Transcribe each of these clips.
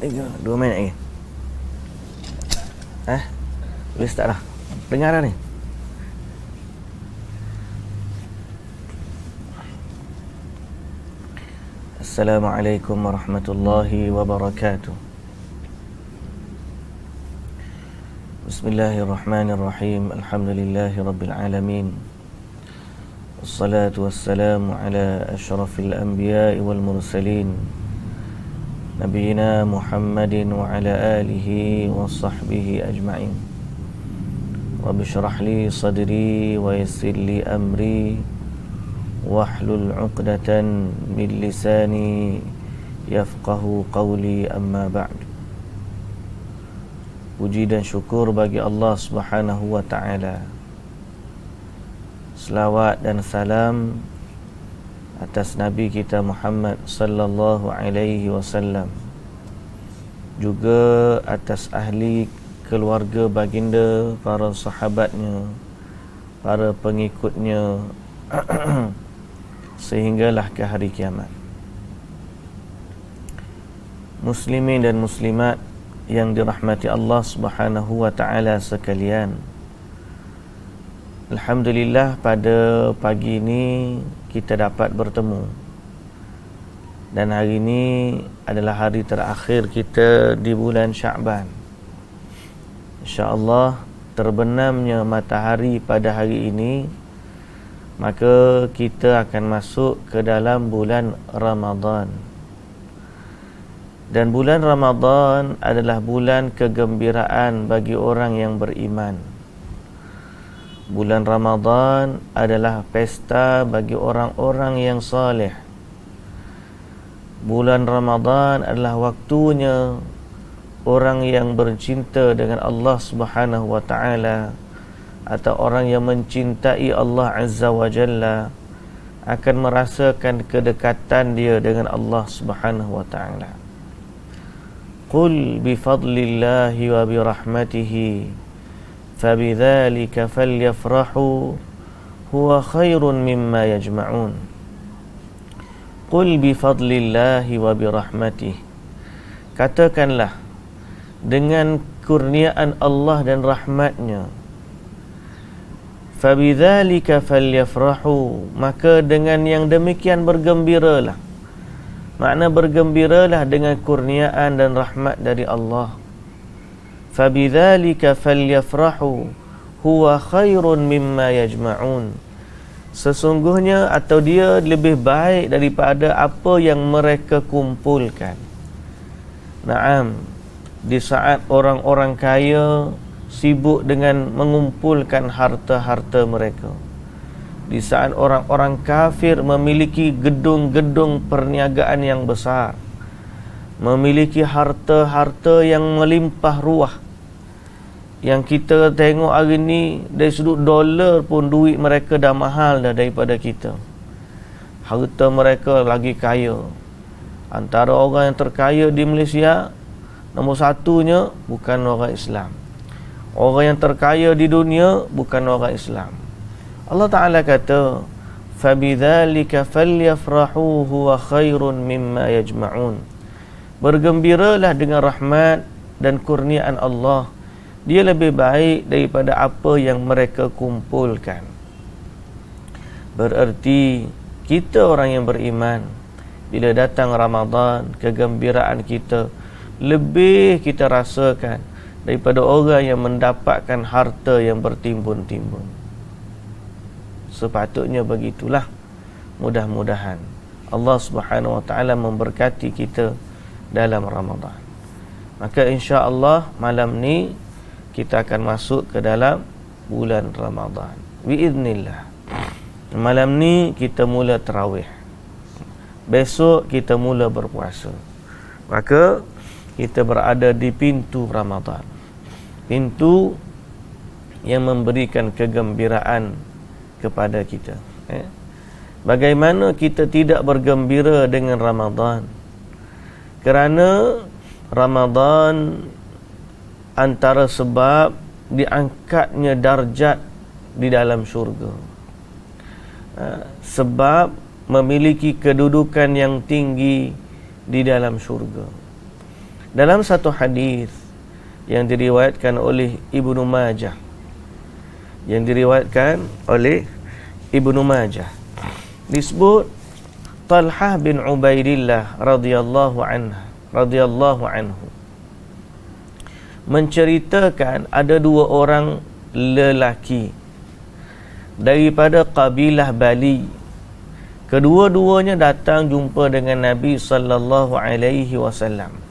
2 minit lagi. Boleh start dah. Dengar dah ni. Assalamualaikum warahmatullahi wabarakatuh. Bismillahirrahmanirrahim. Alhamdulillahi rabbil alamin. Wassalatu wassalamu ala asyrafil anbiya'i wal mursalin, Nabiina Muhammadin wa ala alihi wa sahbihi ajma'in. Rabbi syrah li sadri wa yassir li amri wahlul 'uqdatan min lisani yafqahu qawli, amma ba'd. Puji dan syukur bagi Allah Subhanahu wa ta'ala. Selawat dan salam atas Nabi kita Muhammad sallallahu alaihi wasallam, juga atas ahli keluarga baginda, para sahabatnya, para pengikutnya sehinggalah ke hari kiamat. Muslimin dan muslimat yang dirahmati Allah Subhanahu wa ta'ala sekalian, alhamdulillah pada pagi ini kita dapat bertemu. Dan hari ini adalah hari terakhir kita di bulan Sya'ban. InsyaAllah terbenamnya matahari pada hari ini, maka kita akan masuk ke dalam bulan Ramadan. Dan bulan Ramadan adalah bulan kegembiraan bagi orang yang beriman. Bulan Ramadan adalah pesta bagi orang-orang yang saleh. Bulan Ramadan adalah waktunya orang yang bercinta dengan Allah Subhanahu wa ta'ala, atau orang yang mencintai Allah Azza wa Jalla, akan merasakan kedekatan dia dengan Allah Subhanahu wa ta'ala. Qul bifadlillahi wa birahmatihi fabidzalika falyafrahu huwa khairun mimma yajma'un. Qul bifadlillahi wa birahmatihi, katakanlah dengan kurniaan Allah dan rahmatnya. Fabidzalika falyafrahu, maka dengan yang demikian bergembiralah. Makna bergembiralah dengan kurniaan dan rahmat dari Allah. Fabidzalika falyafrahu huwa khairun mimma yajma'un, sesungguhnya atau dia lebih baik daripada apa yang mereka kumpulkan. Naam, di saat orang-orang kaya sibuk dengan mengumpulkan harta-harta mereka, di saat orang-orang kafir memiliki gedung-gedung perniagaan yang besar, memiliki harta-harta yang melimpah ruah, yang kita tengok hari ni dari sudut dolar pun duit mereka dah mahal dah daripada kita. Harta mereka lagi kaya. Antara orang yang terkaya di Malaysia, nombor satunya bukan orang Islam. Orang yang terkaya di dunia bukan orang Islam. Allah Ta'ala kata, fabidzalika falyafrahu huwa khairun mimma yajma'un, bergembiralah dengan rahmat dan kurniaan Allah, dia lebih baik daripada apa yang mereka kumpulkan. Bererti kita orang yang beriman, bila datang Ramadan, kegembiraan kita lebih kita rasakan daripada orang yang mendapatkan harta yang bertimbun-timbun. Sepatutnya begitulah. Mudah-mudahan Allah Subhanahu wa ta'ala memberkati kita dalam Ramadan. Maka insya-Allah malam ni kita akan masuk ke dalam bulan Ramadan biiznillah. Malam ni kita mula tarawih, besok kita mula berpuasa. Maka kita berada di pintu Ramadan, pintu yang memberikan kegembiraan kepada kita. Bagaimana kita tidak bergembira dengan Ramadan? Kerana Ramadan antara sebab diangkatnya darjat di dalam syurga, sebab memiliki kedudukan yang tinggi di dalam syurga. Dalam satu hadis yang diriwayatkan oleh Ibnu Majah, disebut Talhah bin Ubaidillah radhiyallahu anhu menceritakan ada dua orang lelaki daripada kabilah Bali. Kedua-duanya datang jumpa dengan Nabi sallallahu alaihi wasallam.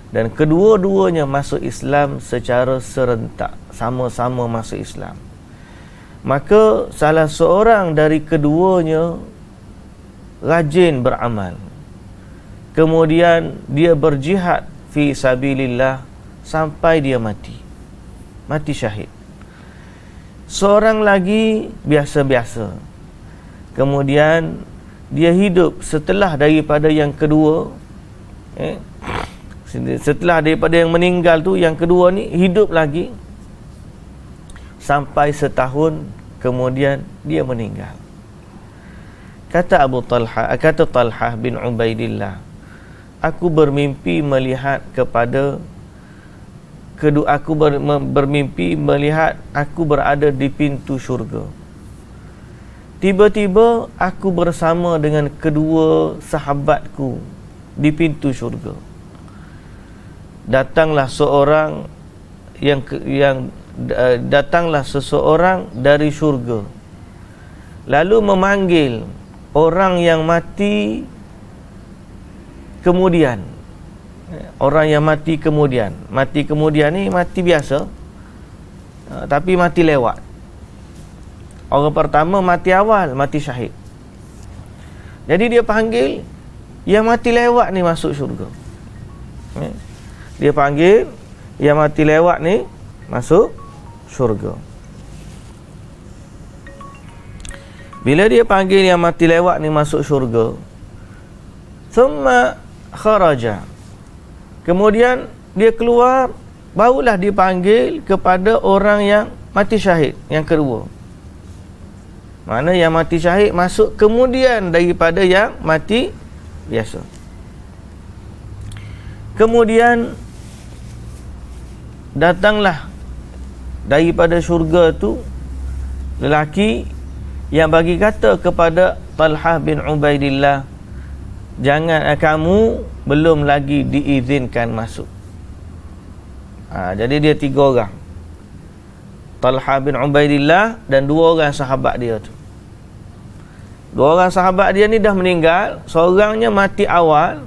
Dan kedua-duanya masuk Islam secara serentak, sama-sama masuk Islam. Maka salah seorang dari keduanya rajin beramal. Kemudian dia berjihad fi sabilillah sampai dia mati syahid. Seorang lagi biasa-biasa. Kemudian dia hidup setelah daripada yang kedua, setelah daripada yang meninggal tu, yang kedua ni hidup lagi sampai setahun, kemudian dia meninggal. Kata Talhah bin Ubaidillah, aku bermimpi melihat aku berada di pintu syurga. Tiba-tiba aku bersama dengan kedua sahabatku di pintu syurga. Datanglah seseorang dari syurga, lalu memanggil orang yang mati kemudian. Orang yang mati kemudian ni mati biasa, tapi mati lewat. Orang pertama mati awal, mati syahid. Jadi dia panggil yang mati lewat ni masuk syurga. Dia panggil yang mati lewat ni masuk syurga. Bila dia panggil yang mati lewat ni masuk syurga, thumma kharaja, kemudian dia keluar, barulah dipanggil kepada orang yang mati syahid yang kedua. Mana yang mati syahid masuk kemudian daripada yang mati biasa. Kemudian datanglah daripada syurga tu lelaki yang bagi kata kepada Talhah bin Ubaidillah, jangan, kamu belum lagi diizinkan masuk. Jadi dia tiga orang, Talhah bin Ubaidillah dan dua orang sahabat dia tu. Dua orang sahabat dia ni dah meninggal. Seorangnya mati awal,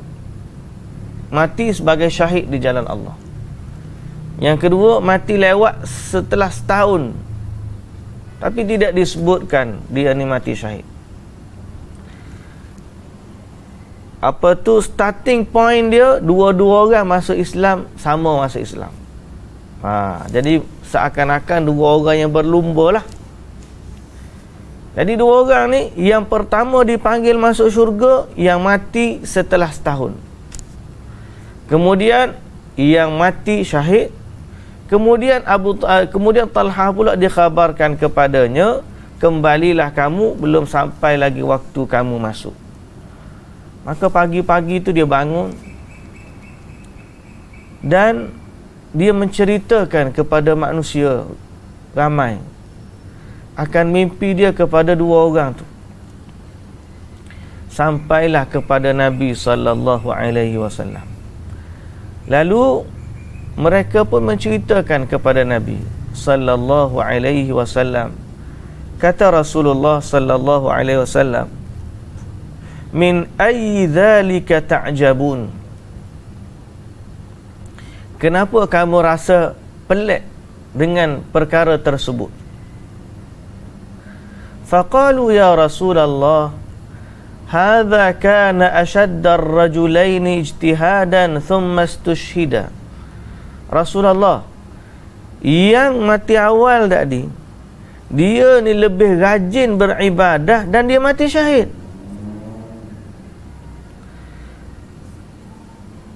mati sebagai syahid di jalan Allah. Yang kedua mati lewat setelah setahun, tapi tidak disebutkan dia ni mati syahid. Apa tu starting point dia? Dua-dua orang masuk Islam, sama masuk Islam. Jadi seakan-akan dua orang yang berlumba lah. Jadi dua orang ni, yang pertama dipanggil masuk syurga yang mati setelah setahun. Kemudian yang mati syahid. Kemudian Talhah pula dikhabarkan kepadanya, kembalilah kamu, belum sampai lagi waktu kamu masuk. Maka pagi-pagi tu dia bangun dan dia menceritakan kepada manusia ramai akan mimpi dia kepada dua orang tu. Sampailah kepada Nabi sallallahu alaihi wasallam. Lalu mereka pun menceritakan kepada Nabi sallallahu alaihi wasallam. Kata Rasulullah sallallahu alaihi wasallam, min ayyi dzalika ta'jabun? Kenapa kamu rasa pelik dengan perkara tersebut? Faqalu ya Rasulullah, hadza kana ashadda ar-rajulaini ijtihadan thumma istushhida. Rasulullah, yang mati awal tadi, dia ni lebih rajin beribadah dan dia mati syahid.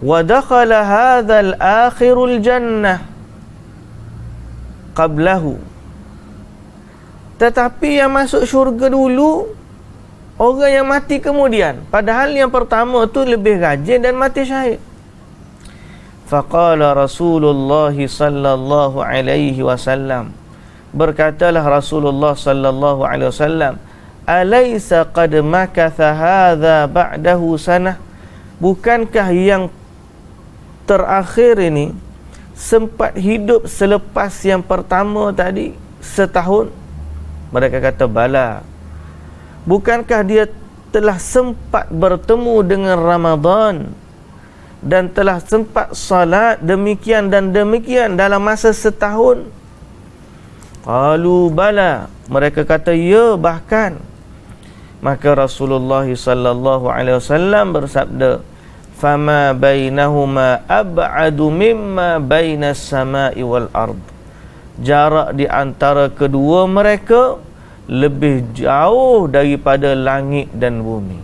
Wa dakhala hadzal akhirul jannah qablahu. Tetapi yang masuk syurga dulu orang yang mati kemudian, padahal yang pertama tu lebih rajin dan mati syahid. Faqala Rasulullah sallallahu alaihi wasallam, berkatalah Rasulullah sallallahu alaihi wasallam, alaysa qad makatha hadha ba'dahu sanah, bukankah yang terakhir ini sempat hidup selepas yang pertama tadi setahun? Mereka kata bala. Bukankah dia telah sempat bertemu dengan Ramadan dan telah sempat salat demikian dan demikian dalam masa setahun? Qalu bala. Mereka kata ya, bahkan. Maka Rasulullah sallallahu alaihi wasallam bersabda, fama bainahuma ab'adu mimma bainas sama'i wal ard, jarak di antara kedua mereka lebih jauh daripada langit dan bumi.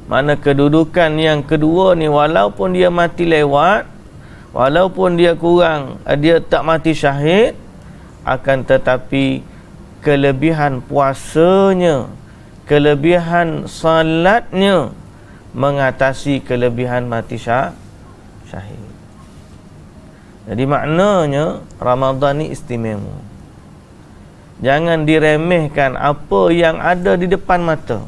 Mana kedudukan yang kedua ni, walaupun dia mati lewat, walaupun dia kurang, dia tak mati syahid, akan tetapi kelebihan puasanya, kelebihan salatnya mengatasi kelebihan mati syahid. Jadi maknanya Ramadan ni istimewa. Jangan diremehkan apa yang ada di depan mata.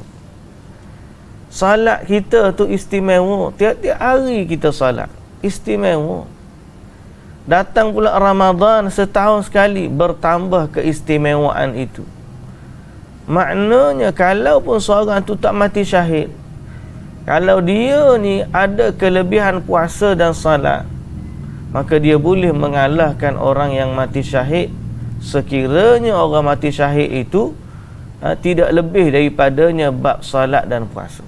Salat kita tu istimewa. Tiap-tiap hari kita salat, istimewa. Datang pula Ramadan setahun sekali, bertambah keistimewaan itu. Maknanya kalau pun seorang tu tak mati syahid, kalau dia ni ada kelebihan puasa dan salat, maka dia boleh mengalahkan orang yang mati syahid, sekiranya orang mati syahid itu tidak lebih daripadanya bab salat dan puasa.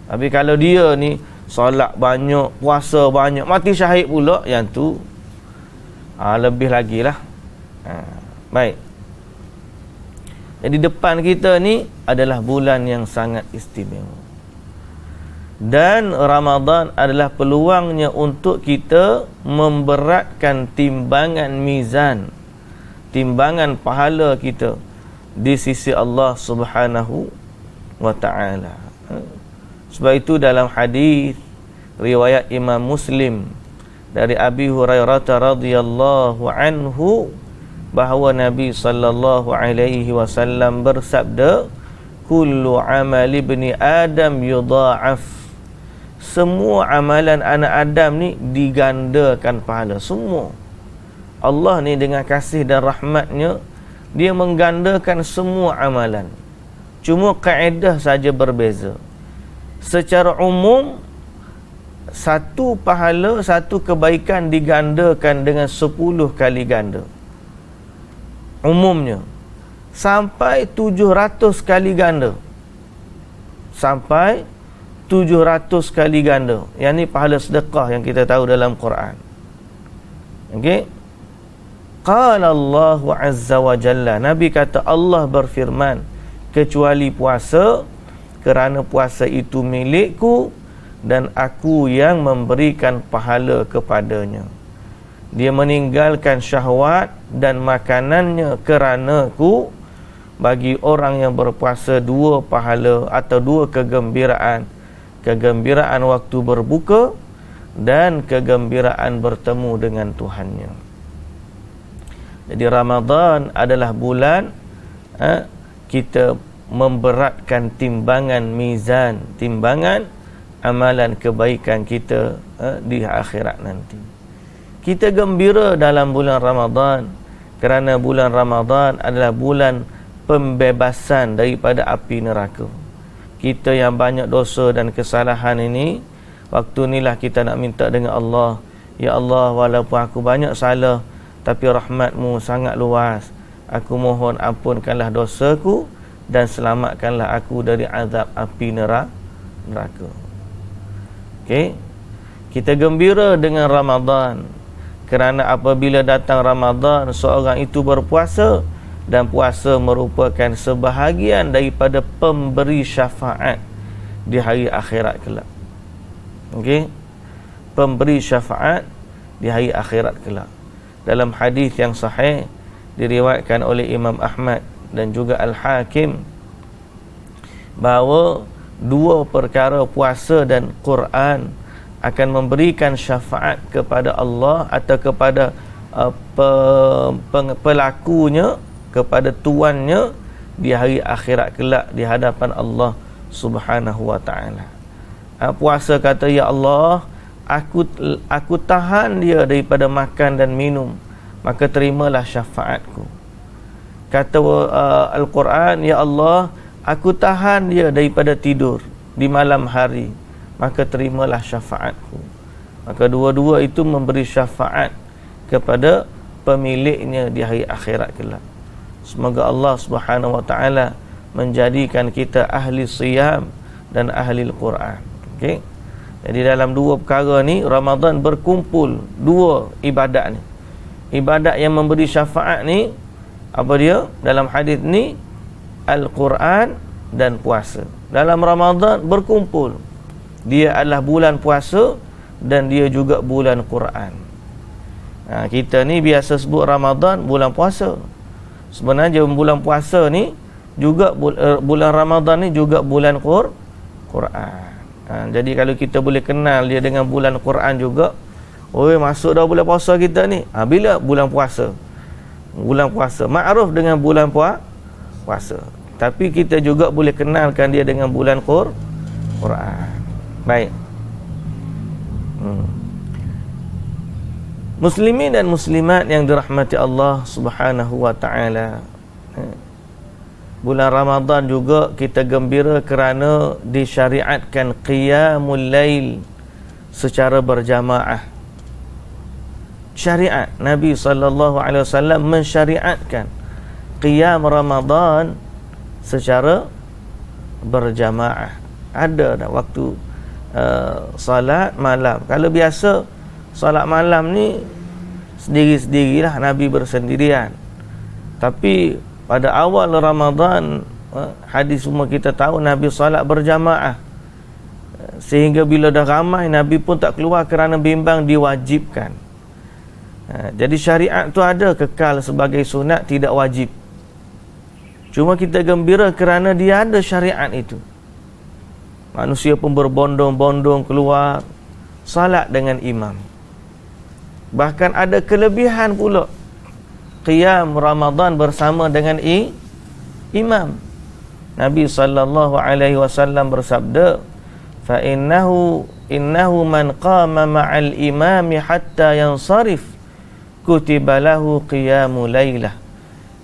Tapi kalau dia ni solat banyak, puasa banyak, mati syahid pula, yang tu lebih lagi lah. Baik. Jadi depan kita ni adalah bulan yang sangat istimewa. Dan Ramadan adalah peluangnya untuk kita memberatkan timbangan mizan, timbangan pahala kita di sisi Allah Subhanahu wa ta'ala. Sebab itu dalam hadis riwayat Imam Muslim dari Abi Hurairah radhiyallahu anhu, bahawa Nabi sallallahu alaihi wasallam bersabda, kullu amali ibni Adam yudha'af, semua amalan anak Adam ni digandakan pahala semua. Allah ni dengan kasih dan rahmatnya, dia menggandakan semua amalan. Cuma kaedah saja berbeza. Secara umum, satu pahala, satu kebaikan digandakan dengan 10 kali ganda. Umumnya sampai 700 kali ganda. Sampai 700 kali ganda. Yang ni pahala sedekah yang kita tahu dalam Quran. Okey. Qala Allah Azza wa Jalla, Nabi kata Allah berfirman, kecuali puasa, kerana puasa itu milikku dan aku yang memberikan pahala kepadanya. Dia meninggalkan syahwat dan makanannya kerana ku. Bagi orang yang berpuasa 2 pahala atau 2 kegembiraan. Kegembiraan waktu berbuka dan kegembiraan bertemu dengan Tuhannya. Jadi Ramadan adalah bulan kita memberatkan timbangan mizan, timbangan amalan kebaikan kita di akhirat nanti. Kita gembira dalam bulan Ramadan kerana bulan Ramadan adalah bulan pembebasan daripada api neraka. Kita yang banyak dosa dan kesalahan ini, waktu inilah kita nak minta dengan Allah, ya Allah, walaupun aku banyak salah, tapi rahmat-Mu sangat luas. Aku mohon ampunkanlah dosaku dan selamatkanlah aku dari azab api neraka. Okey. Kita gembira dengan Ramadan kerana apabila datang Ramadan, seorang itu berpuasa, dan puasa merupakan sebahagian daripada pemberi syafaat di hari akhirat kelak. Okey. Pemberi syafaat di hari akhirat kelak. Dalam hadis yang sahih diriwayatkan oleh Imam Ahmad dan juga Al-Hakim, bahawa 2 perkara, puasa dan Quran, akan memberikan syafaat kepada Allah atau kepada pelakunya, kepada tuannya di hari akhirat kelak di hadapan Allah Subhanahu wa taala. Puasa kata, ya Allah, aku tahan dia daripada makan dan minum, maka terimalah syafaatku. Kata Al-Quran, ya Allah, aku tahan dia daripada tidur di malam hari, maka terimalah syafaatku. Maka dua-dua itu memberi syafaat kepada pemiliknya di hari akhirat kelak. Semoga Allah Subhanahu wa taala menjadikan kita ahli siyam dan ahli Al-Quran. Okey. Jadi dalam dua perkara ni Ramadan berkumpul dua ibadat ni. Ibadat yang memberi syafaat ni apa dia? Dalam hadis ni Al-Quran dan puasa. Dalam Ramadan berkumpul. Dia adalah bulan puasa dan dia juga bulan Quran. Kita ni biasa sebut Ramadan bulan puasa. Sebenarnya bulan puasa ni juga bulan Ramadan ni juga bulan Quran. Jadi kalau kita boleh kenal dia dengan bulan Quran juga, masuk dah bulan puasa kita ni. Bila bulan puasa? Bulan puasa ma'ruf dengan bulan puasa. Tapi kita juga boleh kenalkan dia dengan bulan Quran. Baik. Muslimin dan muslimat yang dirahmati Allah Subhanahu wa taala. Bulan Ramadan juga kita gembira kerana disyariatkan qiyamul lail secara berjamaah. Syariat Nabi SAW mensyariatkan qiyam Ramadan secara berjamaah. Ada dah waktu salat malam. Kalau biasa salat malam ni sendiri-sendirilah, Nabi bersendirian. Tapi pada awal Ramadan, hadis semua kita tahu Nabi salat berjamaah. Sehingga bila dah ramai, Nabi pun tak keluar kerana bimbang diwajibkan. Jadi syariat tu ada, kekal sebagai sunat, tidak wajib. Cuma kita gembira kerana dia ada syariat itu. Manusia pun berbondong-bondong keluar salat dengan imam. Bahkan ada kelebihan pula qiyam Ramadan bersama dengan imam. Nabi SAW bersabda, fa innahu man qama ma'al imami hatta yansarif kutiba lahu qiyamu lailah.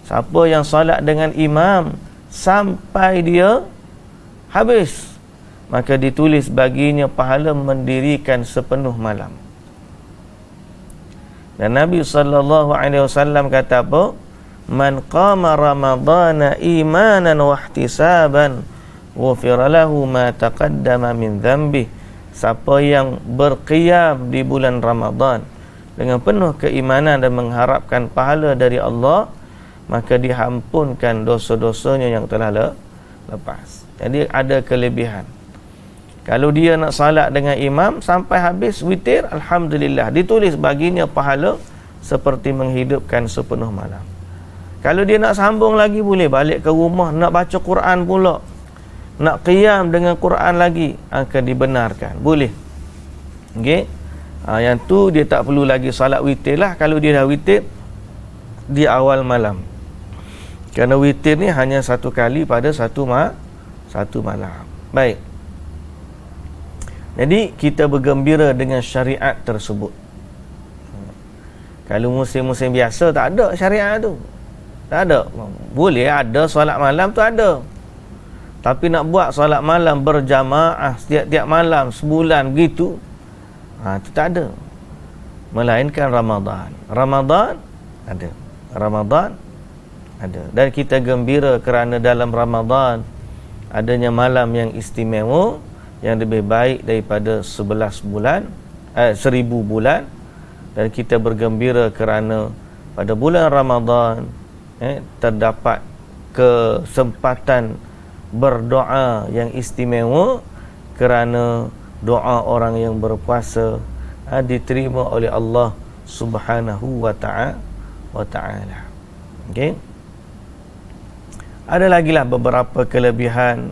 Siapa yang salat dengan imam sampai dia habis, maka ditulis baginya pahala mendirikan sepenuh malam. Dan Nabi SAW kata apa? Man qama ramadana imanan wa ihtisaban ghufira lahu ma taqaddama min dhanbi. Siapa yang berqiyam di bulan Ramadan dengan penuh keimanan dan mengharapkan pahala dari Allah, maka diampunkan dosa-dosanya yang telah lepas. Jadi ada kelebihan. Kalau dia nak salat dengan imam sampai habis witir, alhamdulillah, ditulis baginya pahala seperti menghidupkan sepenuh malam. Kalau dia nak sambung lagi, boleh balik ke rumah, nak baca Quran pula, nak qiyam dengan Quran lagi, akan dibenarkan, boleh. Okey. Yang tu dia tak perlu lagi salat witir lah. Kalau dia dah witir di awal malam, kerana witir ni hanya satu kali pada satu malam. Baik. Jadi kita bergembira dengan syariat tersebut. Kalau musim-musim biasa tak ada syariat tu. Tak ada. Boleh ada solat malam tu ada. Tapi nak buat solat malam berjamaah setiap malam sebulan begitu, itu tak ada. Melainkan Ramadan. Ramadan ada. Ramadan ada. Dan kita gembira kerana dalam Ramadan adanya malam yang istimewa, yang lebih baik daripada 1000 bulan. Dan kita bergembira kerana pada bulan Ramadan terdapat kesempatan berdoa yang istimewa, kerana doa orang yang berpuasa diterima oleh Allah Subhanahu wa ta'ala. Okey. Ada lagi lah beberapa kelebihan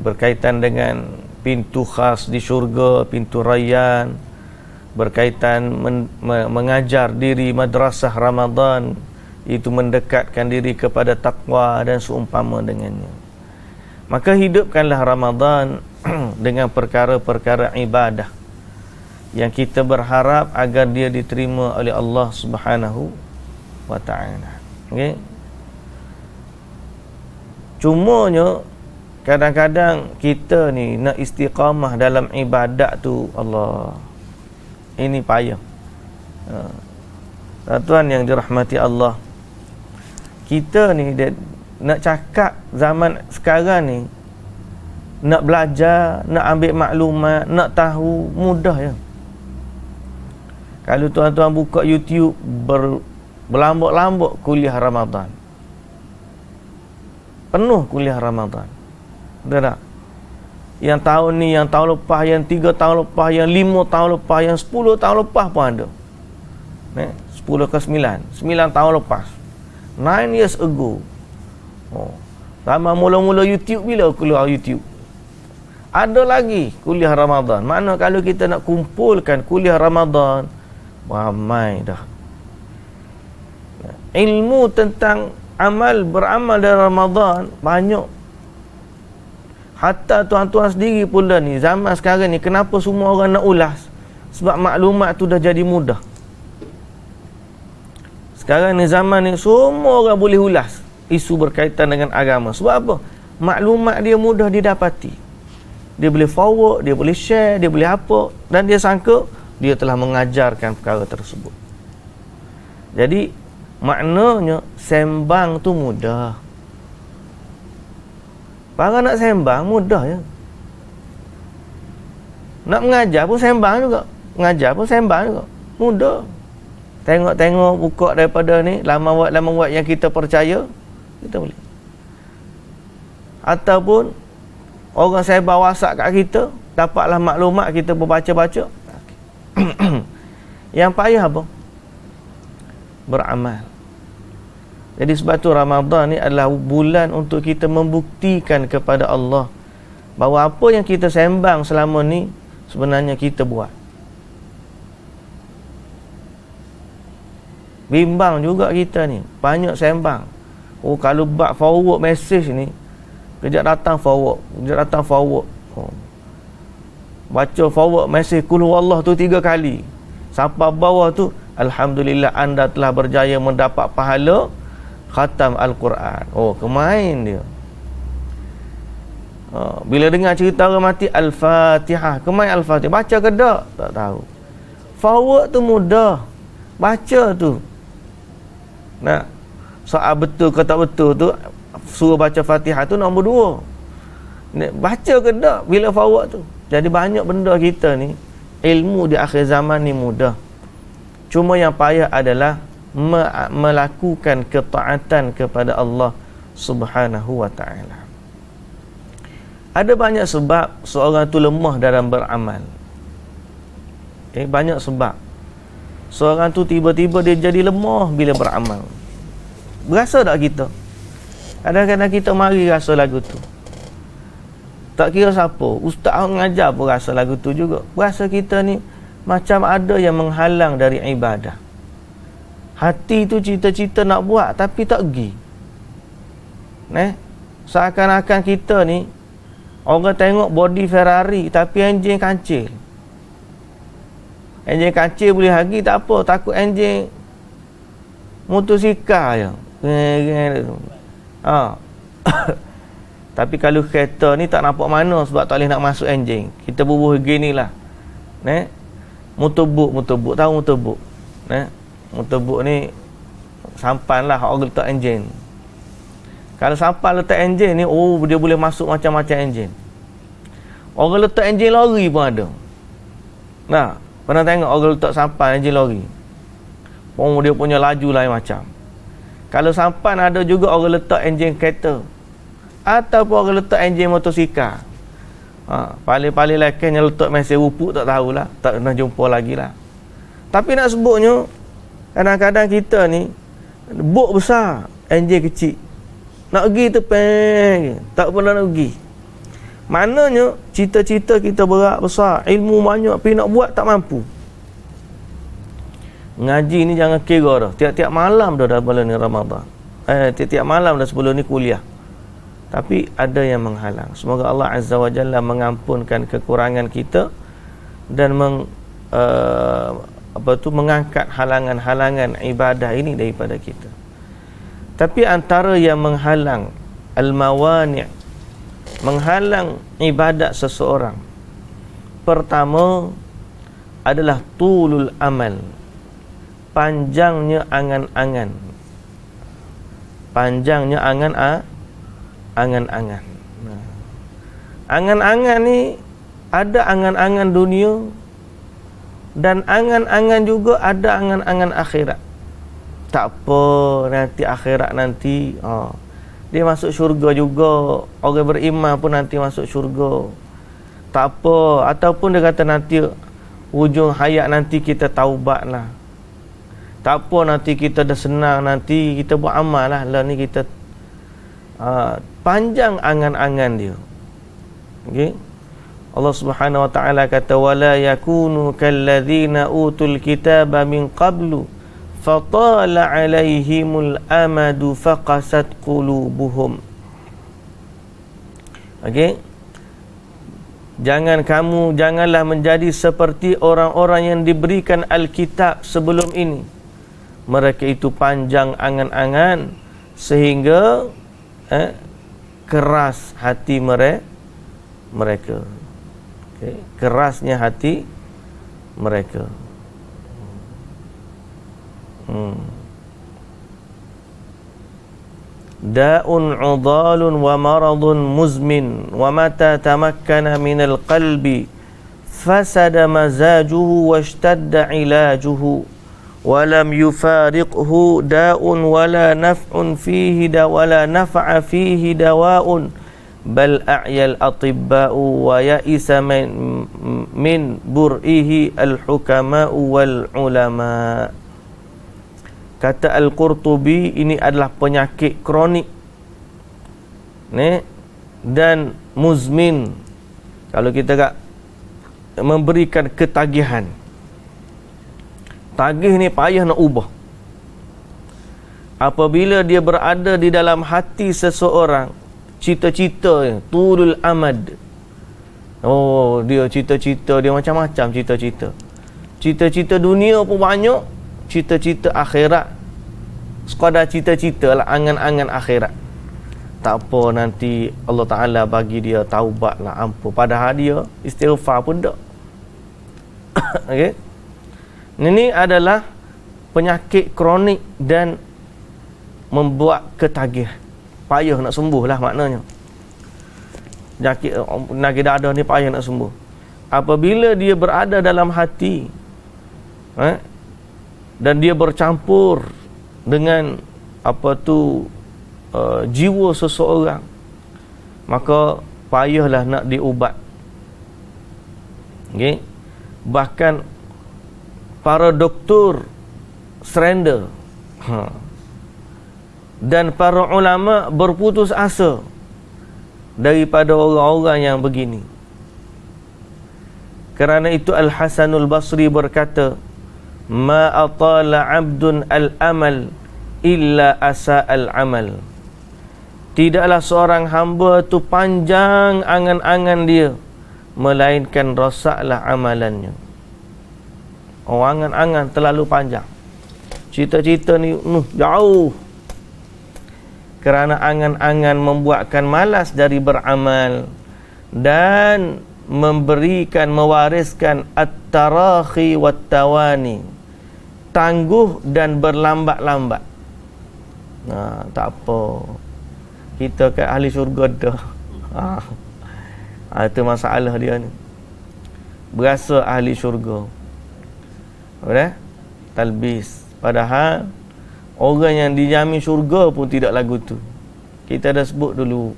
berkaitan dengan pintu khas di syurga, pintu rayyan, berkaitan mengajar diri madrasah Ramadan, itu mendekatkan diri kepada takwa dan seumpama dengannya. Maka hidupkanlah Ramadan dengan perkara-perkara ibadah yang kita berharap agar dia diterima oleh Allah Subhanahu wa ta'ala. Okey. Cumanya kadang-kadang kita ni nak istiqamah dalam ibadat tu, Allah, ini payah. Tuan yang dirahmati Allah, kita ni nak cakap zaman sekarang ni, nak belajar, nak ambil maklumat, nak tahu, mudah ya. Kalau tuan-tuan buka YouTube, berlambak-lambak kuliah Ramadan, penuh kuliah Ramadan. Betul tak? Yang tahun ni, yang tahun lepas, yang 3 tahun lepas, yang 5 tahun lepas, yang 10 tahun lepas pun ada. 10 ke 9 tahun lepas, 9 years ago. Zaman mula-mula YouTube, bila keluar YouTube, ada lagi kuliah Ramadan. Mana kalau kita nak kumpulkan kuliah Ramadan, ramai dah. Ilmu tentang beramal dalam Ramadan banyak. Hatta tuan-tuan sendiri pula ni, zaman sekarang ni, kenapa semua orang nak ulas? Sebab maklumat tu dah jadi mudah. Sekarang ni zaman ni semua orang boleh ulas isu berkaitan dengan agama. Sebab apa? Maklumat dia mudah didapati. Dia boleh forward, dia boleh share, dia boleh apa, dan dia sangka dia telah mengajarkan perkara tersebut. Jadi maknanya sembang tu mudah. Para nak sembang mudah ya. Nak mengajar pun sembang juga. Mengajar pun sembang juga. Mudah. Tengok-tengok, buka daripada ni laman web yang kita percaya, kita boleh. Ataupun orang sebar WhatsApp kat kita, dapatlah maklumat, kita berbaca-baca. Yang payah apa? Beramal. Jadi sebab tu Ramadan ni adalah bulan untuk kita membuktikan kepada Allah bahawa apa yang kita sembang selama ni sebenarnya kita buat. Bimbang juga kita ni, banyak sembang. Kalau bak forward message ni, kejap datang forward, baca forward message kul huwallah tu 3 kali, sampai bawah tu, alhamdulillah anda telah berjaya mendapat pahala khatam Al-Quran. Kemain dia. Bila dengar cerita orang mati, Al-Fatihah, kemain Al-Fatihah, baca ke tak? Tak tahu. Forward tu mudah, baca tu. Nah, soal betul ke tak betul tu, suruh baca Fatihah tu nombor 2. Baca ke tak bila forward tu. Jadi banyak benda kita ni, ilmu di akhir zaman ni mudah. Cuma yang payah adalah melakukan ketaatan kepada Allah Subhanahu wa ta'ala. Ada banyak sebab seorang tu lemah dalam beramal. Banyak sebab seorang tu tiba-tiba dia jadi lemah bila beramal. Berasa tak kita? Kadang-kadang kita mari rasa lagu tu. Tak kira siapa, ustaz mengajar pun rasa lagu tu juga. Berasa kita ni macam ada yang menghalang dari ibadah. Hati tu cita-cita nak buat tapi tak pergi. Seakan-akan kita ni, orang tengok body Ferrari tapi enjin kancil. Enjin kancil boleh lagi tak apa, takut enjin motosikal je. Tapi kalau kereta ni tak nampak mana sebab tak boleh nak masuk enjin. Kita bubuh gini lah. Motorbuk, tahu motorbuk? Motorbuk ni sampan lah orang letak enjin. Kalau sampan letak enjin ni, dia boleh masuk macam-macam enjin. Orang letak enjin lori pun ada. Pernah tengok orang letak sampan enjin lori? Dia punya laju lain macam. Kalau sampan ada juga orang letak enjin kereta, ataupun orang letak enjin motosikal. Paling-paling lakinya letak mesin rupuk, tak tahulah, tak pernah jumpa lagi lah. Tapi nak sebutnya, kadang-kadang kita ni bok besar, enjin kecil, nak pergi tepeng, tak pernah nak pergi. Maknanya cita-cita kita berat besar, ilmu banyak, tapi nak buat tak mampu. Ngaji ni jangan kira dah. Tiap-tiap malam dah bulan ni Ramadan. Tiap-tiap malam dah sebelum ni kuliah. Tapi ada yang menghalang. Semoga Allah Azza wa Jalla mengampunkan kekurangan kita dan mengangkat halangan-halangan ibadah ini daripada kita. Tapi antara yang menghalang al-mawani', menghalang ibadat seseorang, pertama adalah tulul amal, panjangnya angan-angan. Panjangnya angan-angan. Angan-angan ni ada angan-angan dunia dan angan-angan juga ada angan-angan akhirat. Tak apa, nanti akhirat nanti dia masuk syurga juga. Orang beriman pun nanti masuk syurga. Tak apa. Ataupun dia kata nanti hujung hayat nanti kita taubat lah. Tak apa, nanti kita dah senang, nanti kita buat amal lah. Lah ni kita panjang angan-angan dia. Okay? Allah Subhanahu wa taala kata wala yakunu kalladzina utul kitaba min qablu fatala alaihimul amadu faqasat qulubuhum. Okey, janganlah menjadi seperti orang-orang yang diberikan Alkitab sebelum ini. Mereka itu panjang angan-angan sehingga keras hati mereka. Okay. Kerasnya hati mereka. Da'un 'udalun wa maradun muzmin wa mata tamakkana minal qalbi fasada mazajuhu washtadda ilajuhu wa lam yufariqhu da'un wala naf'un fihi wala naf'a fihi dawa'un bal a'yal atibba'u wa ya'isa min bur'ihi al-hukama'u wal ulama'. Kata Al-Qurtubi, ini adalah penyakit kronik dan muzmin. Kalau kita memberikan ketagihan, tagih ni payah nak ubah. Apabila dia berada di dalam hati seseorang, cita-cita tulul amad. Dia cita-cita dia macam-macam cita-cita. Cita-cita dunia pun banyak, cita-cita akhirat sekadar cita-cita lah, angan-angan akhirat. Tak apa, nanti Allah Ta'ala bagi dia taubat lah, ampun. Padahal dia istighfar pun tak. Okay? Ini adalah penyakit kronik dan membuat ketagih. Payah nak sembuh lah maknanya. Penyakit dada ni payah nak sembuh. Apabila dia berada dalam hati dan dia bercampur dengan jiwa seseorang, maka payahlah nak diubat. Okay? Bahkan para doktor surrender dan para ulama berputus asa daripada orang-orang yang begini. Kerana itu Al-Hasanul Basri berkata, ma atala abdun al-amal illa asa al-amal. Tidaklah seorang hamba tu panjang angan-angan dia, melainkan rosaklah amalannya. Angan-angan terlalu panjang, cita-cita ni jauh. Kerana angan-angan membuatkan malas dari beramal dan mewariskan at-tarakhi wat-tawani, tangguh dan berlambat-lambat. Tak apa, kita kat ahli syurga dah. Itu masalah dia ni, berasa ahli syurga, talbis. Padahal orang yang dijamin syurga pun tidak lagu tu. Kita dah sebut dulu,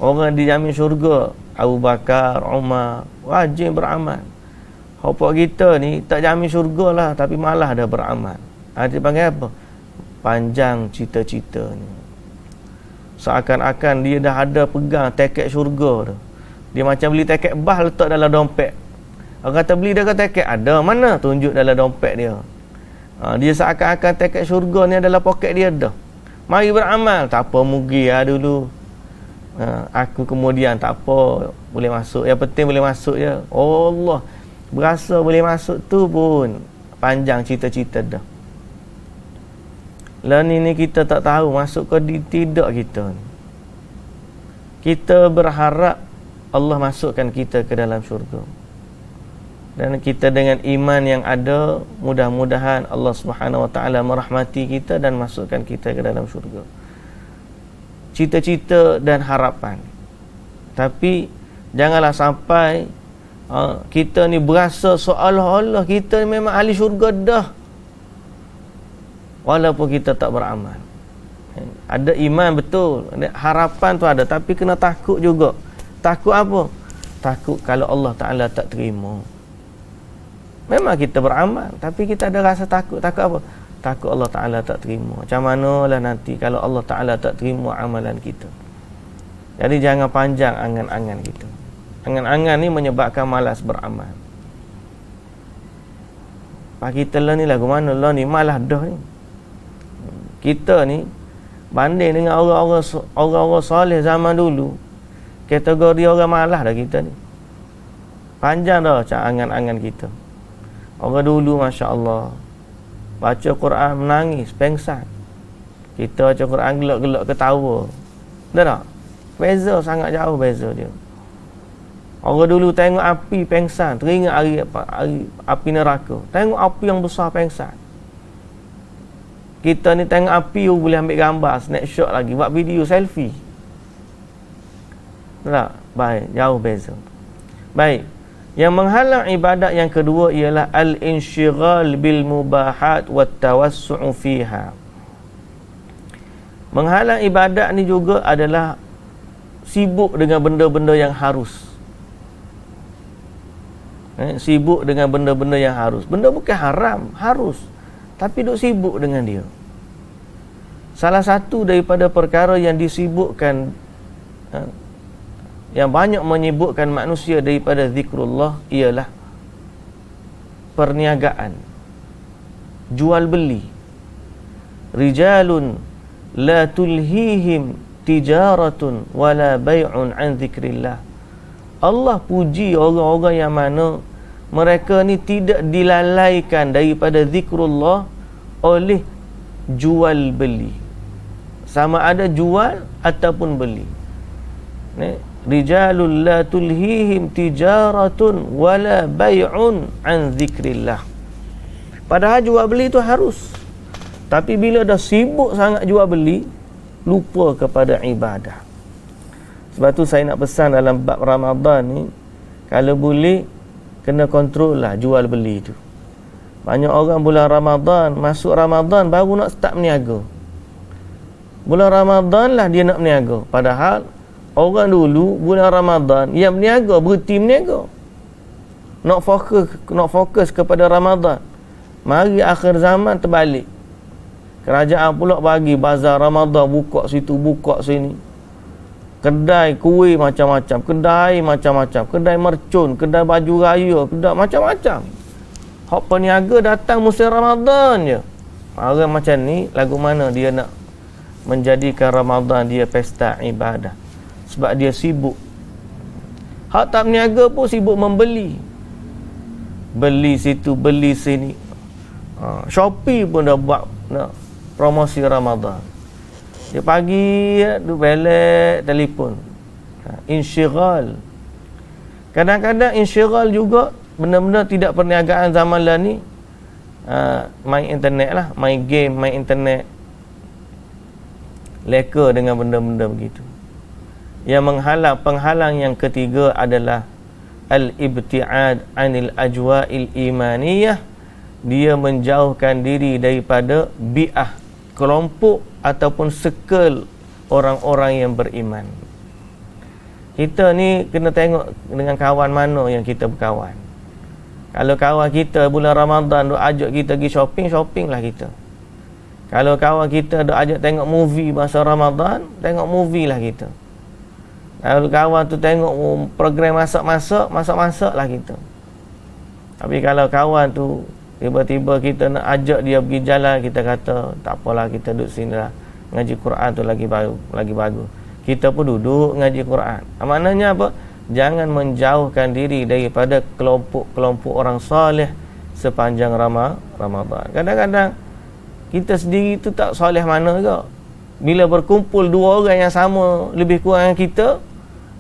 orang dijamin syurga Abu Bakar, Umar, rajin beramal. Hopok kita ni tak jamin syurga lah, tapi malah dah beramal. Dia panggil apa? Panjang cita-cita ni. Seakan-akan dia dah ada pegang tiket syurga tu. Dia macam beli tiket bah letak dalam dompet. Orang kata beli, dia kata tiket ada mana? Tunjuk dalam dompet dia. Dia seakan-akan tiket syurga ni adalah poket dia dah. Mari beramal. Tak apa, mugi dulu. Aku kemudian tak apa, boleh masuk. Yang penting boleh masuk je. Oh Allah, berasa boleh masuk tu pun panjang cita-cita dah. Lah ni kita tak tahu masuk ke tidak kita ni. Kita berharap Allah masukkan kita ke dalam syurga. Dan kita dengan iman yang ada, mudah-mudahan Allah Subhanahu Wa Taala merahmati kita dan masukkan kita ke dalam syurga. Cita-cita dan harapan. Tapi janganlah sampai kita ni berasa seolah-olah kita ni memang ahli syurga dah, walaupun kita tak beramal. Ada iman betul, harapan tu ada, tapi kena takut juga. Takut apa? Takut kalau Allah Ta'ala tak terima. Memang kita beramal, tapi kita ada rasa takut. Takut apa? Takut Allah Ta'ala tak terima. Macam manalah nanti kalau Allah Ta'ala tak terima amalan kita. Jadi jangan panjang angan-angan kita. Angan-angan ni menyebabkan malas beramal. Pak kita lah ni lagu mana lah ni, malas dah ni. Kita ni banding dengan orang-orang soleh zaman dulu, kategori orang malas dah kita ni. Panjang dah macam angan-angan kita. Orang dulu Masya Allah baca Quran menangis, pengsan. Kita baca Quran gelak-gelak ketawa. Dah tak? Beza sangat jauh beza dia. Orang dulu tengok api pengsan, teringat hari api neraka. Tengok api yang besar pengsan. Kita ni tengok api boleh ambil gambar, snapshot lagi, buat video selfie. Tak? Baik, jauh beza. Baik. Yang menghalang ibadat yang kedua ialah al-insyighal bil mubahat wat tawassu'u fiha. Menghalang ibadat ni juga adalah sibuk dengan benda-benda yang harus. Sibuk dengan benda-benda yang harus. Benda bukan haram, harus. Tapi duk sibuk dengan dia. Salah satu daripada perkara yang disibukkan, yang banyak menyibukkan manusia daripada zikrullah ialah perniagaan, jual beli. Rijalun la tulhihim tijaratun wala bay'un an zikrillah. Allah puji orang-orang yang mana mereka ni tidak dilalaikan daripada zikrullah oleh jual beli. Sama ada jual ataupun beli. Rijalul la tulhihim tijaratun wala bay'un an zikrillah. Padahal jual beli itu harus. Tapi bila dah sibuk sangat jual beli, lupa kepada ibadah. Sebab tu saya nak pesan dalam bab Ramadan ni, kalau boleh kena kontrol lah jual beli tu. Banyak orang bulan Ramadan, masuk Ramadan baru nak start berniaga. Bulan Ramadan lah dia nak berniaga. Padahal orang dulu bulan Ramadan yang berniaga berhenti berniaga. Nak fokus kepada Ramadan. Mari akhir zaman terbalik. Kerajaan pula bagi bazar Ramadan, buka situ, buka sini. Kedai kuih macam-macam, kedai macam-macam, kedai mercun, kedai baju raya, kedai macam-macam. Hak peniaga datang musim Ramadan je. Orang macam ni, lagu mana dia nak menjadikan Ramadan dia pesta ibadah? Sebab dia sibuk. Hak tak berniaga pun sibuk membeli. Beli situ, beli sini. Shopee pun dah buat promosi Ramadan. Dia pagi duk belek telefon. Insyighal. Kadang-kadang insyighal juga benda-benda tidak perniagaan zaman lah ni. Main internet lah, main game, main internet. Leka dengan benda-benda begitu. Yang penghalang yang ketiga adalah al-ibti'ad anil ajwa'il imaniyah. Dia menjauhkan diri daripada bi'ah, kelompok ataupun circle orang-orang yang beriman. Kita ni kena tengok dengan kawan mana yang kita berkawan. Kalau kawan kita bulan Ramadan duk ajak kita pergi shopping, shopping lah kita. Kalau kawan kita duk ajak tengok movie masa Ramadan, tengok movie lah kita. Kalau kawan tu tengok program masak-masak lah kita. Tapi kalau kawan tu tiba-tiba kita nak ajak dia pergi jalan, kita kata tak apalah, kita duduk sini lah, ngaji Quran tu lagi bagus. Kita pun duduk ngaji Quran. Maknanya apa? Jangan menjauhkan diri daripada kelompok-kelompok orang soleh sepanjang Ramadan. Kadang-kadang kita sendiri tu tak soleh mana ke. Bila berkumpul dua orang yang sama lebih kurang dengan kita,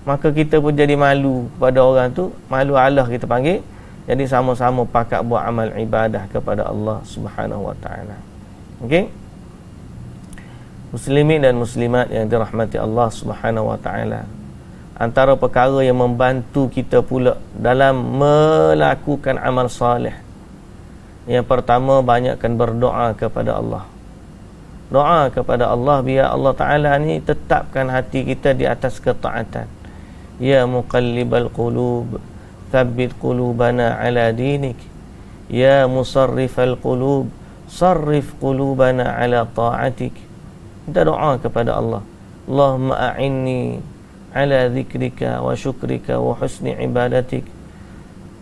maka kita pun jadi malu pada orang tu. Malu Allah kita panggil. Jadi sama-sama pakat buat amal ibadah kepada Allah Subhanahu wa taala. Okey? Muslimin dan muslimat yang dirahmati Allah Subhanahu wa taala, antara perkara yang membantu kita pula dalam melakukan amal soleh, yang pertama, banyakkan berdoa kepada Allah. Doa kepada Allah biar Allah Ta'ala ni tetapkan hati kita di atas ketaatan. Ya muqallibal qulub, thabbit qulubana ala dinik. Ya musarrifal qulub, sarrif qulubana ala ta'atik. Kita doa kepada Allah. Allahumma a'inni ala dhikrika wa syukrika wa husni ibadatik.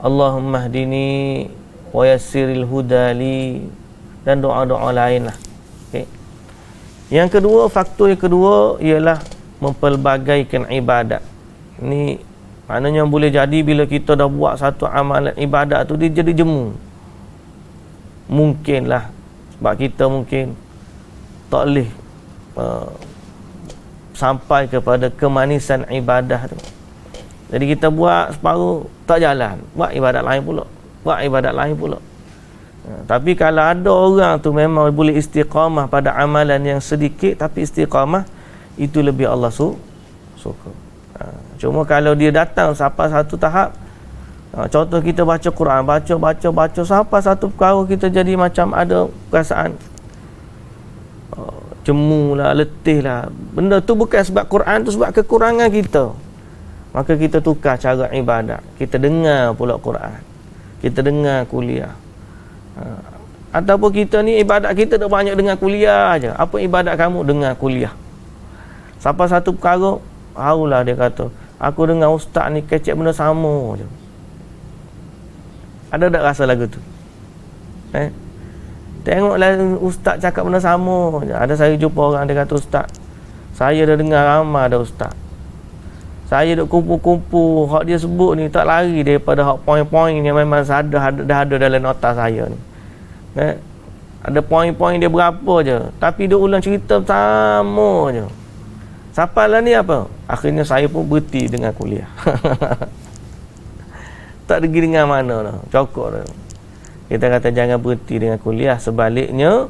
Allahumma hdini wa yassiril huda li, dan doa-doa lain lah. Okay. Yang kedua, faktor yang kedua ialah mempelbagaikan ibadat. Ni maknanya boleh jadi bila kita dah buat satu amalan ibadat tu, dia jadi jemu. Mungkinlah sebab kita mungkin tak boleh sampai kepada kemanisan ibadah tu. Jadi kita buat separuh tak jalan, buat ibadat lain pula. Tapi kalau ada orang tu memang boleh istiqamah pada amalan yang sedikit, tapi istiqamah itu lebih Allah suka. Cuma kalau dia datang sampai satu tahap, contoh kita baca Quran, baca sampai satu perkara kita jadi macam ada perasaan jemu lah, letih lah. Benda tu bukan sebab Quran tu, sebab kekurangan kita. Maka kita tukar cara ibadat. Kita dengar pula Quran, kita dengar kuliah. Ataupun kita ni ibadat kita tak banyak dengar kuliah aja. Apa ibadat kamu? Dengar kuliah. Sampai satu perkara, haulah dia kata, aku dengar ustaz ni kecek benda sama je. Ada tak rasa lagu tu? Tengoklah ustaz cakap benda sama je. Ada saya jumpa orang dia kata, ustaz, saya dah dengar ramai dah ustaz. Saya duk kumpul-kumpul hak dia sebut ni, tak lari daripada hak poin-poin yang memang dah ada dalam nota saya ni. Ada poin-poin dia berapa je, tapi dia ulang cerita sama je. Sampailah ni apa? Akhirnya saya pun berhenti dengan kuliah. Tak pergi dengan mana dah, cokok dah. Kita kata jangan berhenti dengan kuliah, sebaliknya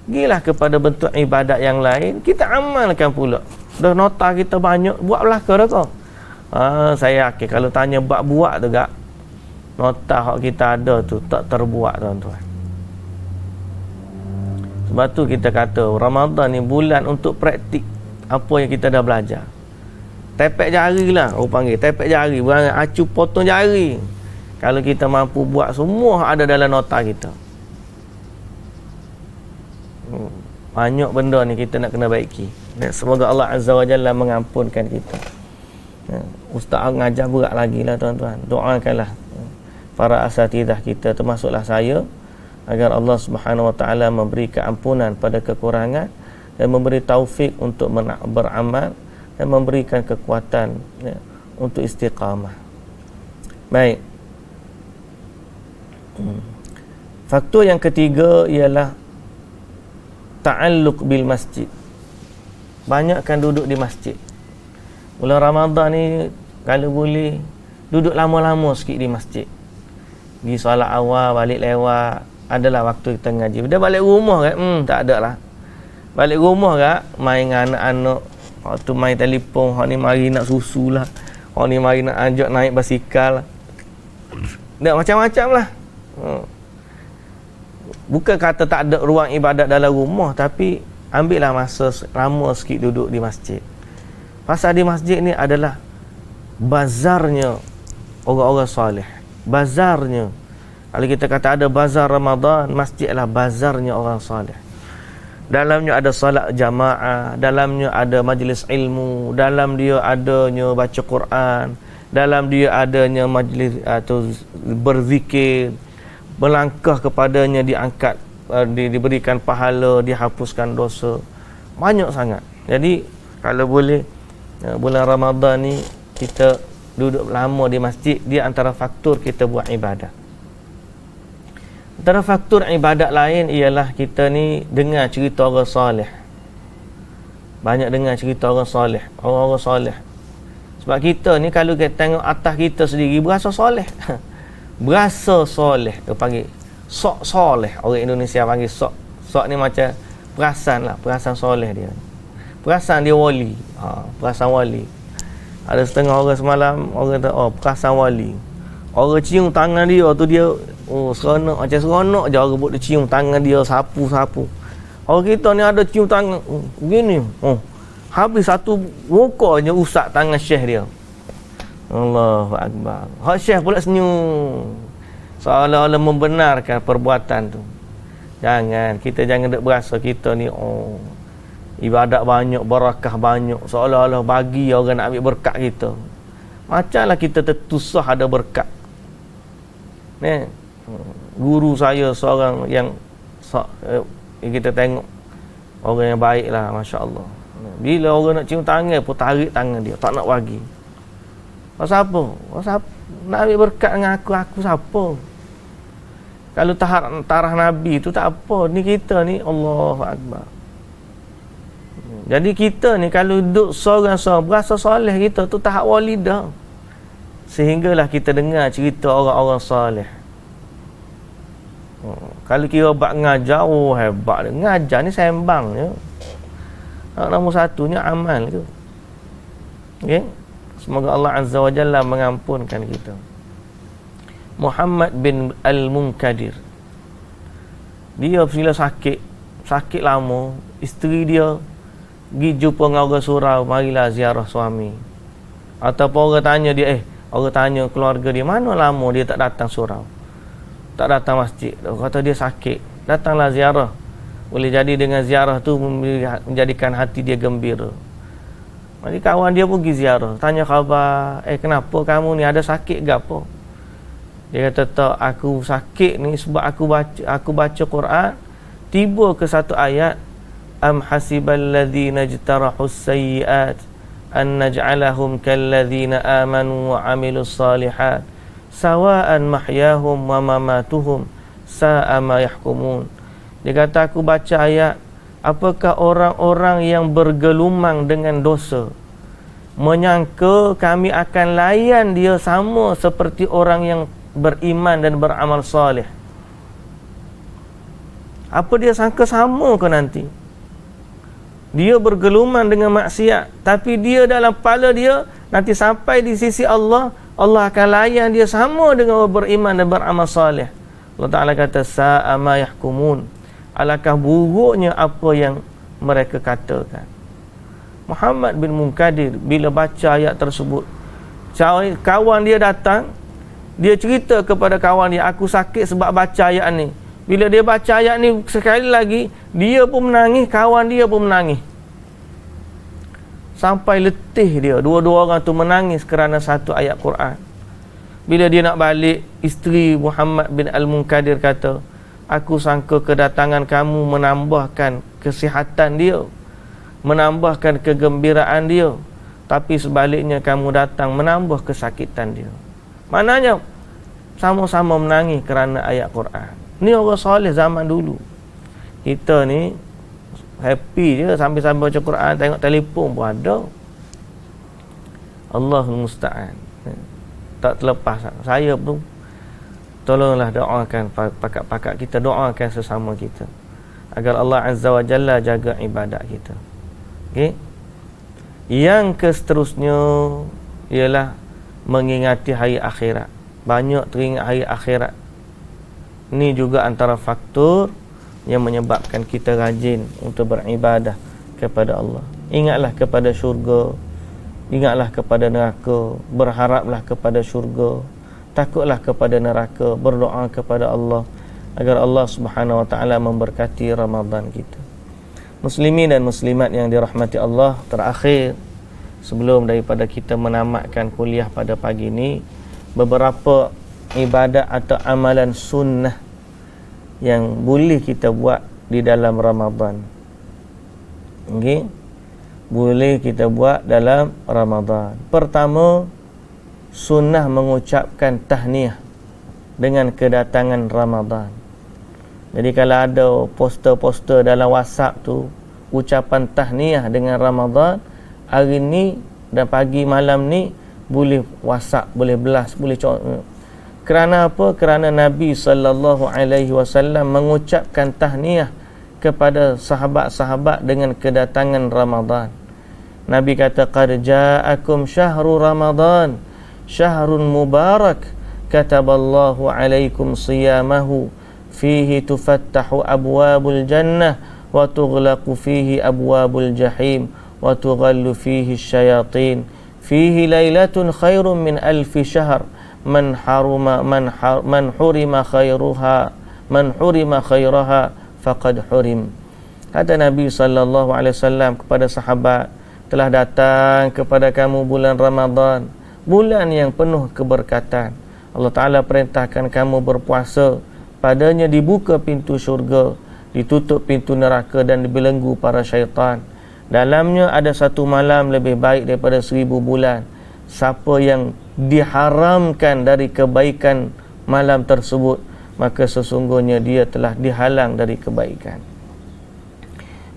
gilah kepada bentuk ibadat yang lain, kita amalkan pula. Dah nota kita banyak, buat belaka dah kau. Saya yakin kalau tanya buat tu gak, nota hak kita ada tu tak terbuat, tuan-tuan. Sebab tu kita kata Ramadan ni bulan untuk praktik apa yang kita dah belajar. Tepek jari lah, orang panggil tepek jari, berangan acu potong jari. Kalau kita mampu buat semua ada dalam nota kita. Banyak benda ni kita nak kena baiki. Semoga Allah Azza wa Jalla mengampunkan kita. Ustaz ngajar berat lagi lah, tuan-tuan. Doakanlah para asatidah kita, termasuklah saya, agar Allah Subhanahu wa taala memberi keampunan pada kekurangan dan memberi taufik untuk beramal dan memberikan kekuatan untuk istiqamah. Baik. Faktor yang ketiga ialah ta'alluq bil masjid. Banyakkan duduk di masjid. Bulan Ramadan ni kalau boleh duduk lama-lama sikit di masjid. Pergi solat awal, balik lewat, adalah waktu kita ngaji. Dia balik rumah kan, tak ada lah. Balik rumah kan, main dengan anak-anak. Waktu main telefon, hak ni mari nak susu lah, hak ni mari nak ajak naik basikal lah. Dah macam-macam lah. Bukan kata tak ada ruang ibadat dalam rumah, tapi ambillah masa lama sikit duduk di masjid. Pasal di masjid ni adalah bazarnya orang-orang soleh. Bazarnya. Kalau kita kata ada bazar Ramadan, masjid adalah bazarnya orang soleh. dalamnya ada salat jamaah, dalamnya ada majlis ilmu, dalam dia adanya baca Quran, dalam dia adanya majlis atau berzikir, melangkah kepadanya diangkat, diberikan pahala, dihapuskan dosa. Banyak sangat. Jadi kalau boleh bulan Ramadan ni kita duduk lama di masjid, dia antara faktor kita buat ibadah. Antara faktor ibadat lain ialah kita ni dengar cerita orang soleh. Banyak dengar cerita orang soleh, orang-orang soleh. Sebab kita ni kalau kita tengok atas kita sendiri berasa soleh. Berasa soleh, dia panggil sok soleh. Orang Indonesia panggil sok. Sok ni macam perasan lah, perasan soleh dia. Perasan dia wali. Perasan wali. Ada setengah orang semalam, orang kata, perasan wali. Orang cium tangan dia tu dia, seronok, macam seronok je orang buat dia cium tangan dia, sapu-sapu. Orang kita ni ada cium tangan, begini. Habis satu muka je usap tangan syekh dia. Allahu Akbar. Hak syekh pula senyum, seolah-olah membenarkan perbuatan tu. Kita jangan duk berasa kita ni ibadat banyak, barakah banyak, seolah-olah bagi orang nak ambil berkat kita. Macamlah kita tertusah ada berkat. Guru saya seorang yang kita tengok orang yang baik lah, Masya Allah. Bila orang nak cium tangan pun tarik tangan dia, tak nak bagi. Pasal apa? Nak ambil berkat dengan aku siapa? Kalau tarah Nabi tu tak apa. Ni kita ni Allahu Akbar. Jadi kita ni kalau duduk seorang-seorang berasa soleh kita tu tahap walidah. Sehinggalah kita dengar cerita orang-orang soleh. Kalau kira bab ngajar, hebat dia. Ngajar ni sembang je. Nombor satunya amal tu. Okay? Semoga Allah Azza wa Jalla mengampunkan kita. Muhammad bin Al-Munkadir, dia bila sakit lama, isteri dia pergi jumpa dengan orang surau, marilah ziarah suami. Ataupun orang tanya dia, orang tanya keluarga dia, mana lama dia tak datang surau, tak datang masjid. Dia kata dia sakit, datanglah ziarah. Boleh jadi dengan ziarah tu menjadikan hati dia gembira. Jadi kawan dia pergi ziarah, tanya khabar, kenapa kamu ni, ada sakit ke apa? Dia kata, tak, aku sakit ni sebab aku baca Quran, tiba ke satu ayat, am hasibal ladzina jtarahus sayyiat an naj'alahum kal ladzina amanu wa amilus salihat sawa'an mahyahum wa mamatuhum sa'a ma yahkumun. Dia kata, aku baca ayat, apakah orang-orang yang bergelumang dengan dosa menyangka kami akan layan dia sama seperti orang yang beriman dan beramal soleh? Apa dia sangka sama ke nanti? Dia bergelumang dengan maksiat, tapi dia dalam kepala dia nanti sampai di sisi Allah, Allah akan layan dia sama dengan orang beriman dan beramal soleh. Allah Ta'ala kata, sa'a ma yahkumun. Alangkah buruknya apa yang mereka katakan. Muhammad bin Munkadir bila baca ayat tersebut, kawan dia datang, dia cerita kepada kawan dia, aku sakit sebab baca ayat ni. Bila dia baca ayat ni sekali lagi, dia pun menangis, kawan dia pun menangis. Sampai letih dia, dua-dua orang tu menangis kerana satu ayat Quran. Bila dia nak balik, isteri Muhammad bin Al-Munkadir kata, aku sangka kedatangan kamu menambahkan kesihatan dia, menambahkan kegembiraan dia, tapi sebaliknya kamu datang menambah kesakitan dia. Maknanya sama-sama menangis kerana ayat Quran. Ni orang soleh zaman dulu. Kita ni happy je sambil-sambil baca Quran, tengok telefon pun ada. Allahul Musta'an. Tak terlepas. Saya pun tolonglah doakan pakat-pakat kita, doakan sesama kita agar Allah Azza wa Jalla jaga ibadat kita. Okey. Yang seterusnya ialah mengingati hari akhirat. Banyak teringat hari akhirat. Ini juga antara faktor yang menyebabkan kita rajin untuk beribadah kepada Allah. Ingatlah kepada syurga, ingatlah kepada neraka, berharaplah kepada syurga, takutlah kepada neraka, berdoa kepada Allah agar Allah Subhanahu wa taala memberkati Ramadan kita. Muslimin dan muslimat yang dirahmati Allah, terakhir sebelum daripada kita menamatkan kuliah pada pagi ini, beberapa ibadat atau amalan sunnah yang boleh kita buat di dalam Ramadan. Okey, boleh kita buat dalam Ramadan. Pertama, sunnah mengucapkan tahniah dengan kedatangan Ramadan. Jadi kalau ada poster-poster dalam WhatsApp tu ucapan tahniah dengan Ramadan, hari ni dan pagi malam ni boleh WhatsApp, boleh blast, boleh kerana apa? Kerana Nabi SAW mengucapkan tahniah kepada sahabat-sahabat dengan kedatangan Ramadan. Nabi kata, qad ja'akum syahru Ramadan syahrun mubarak kataballahu alaikum siyamahu fihi tufattahu abwabul jannah wa tughlaqu fihi abwabul jahim wa tughallu fihi syayatin fihi lailatun khairun min alfi syahr man hurima khairaha faqad hurim. Kata Nabi SAW kepada sahabat, telah datang kepada kamu bulan Ramadan, bulan yang penuh keberkatan. Allah Ta'ala perintahkan kamu berpuasa, padanya dibuka pintu syurga, ditutup pintu neraka dan dibelenggu para syaitan. Dalamnya ada satu malam lebih baik daripada 1000 bulan. Siapa yang diharamkan dari kebaikan malam tersebut, maka sesungguhnya dia telah dihalang dari kebaikan.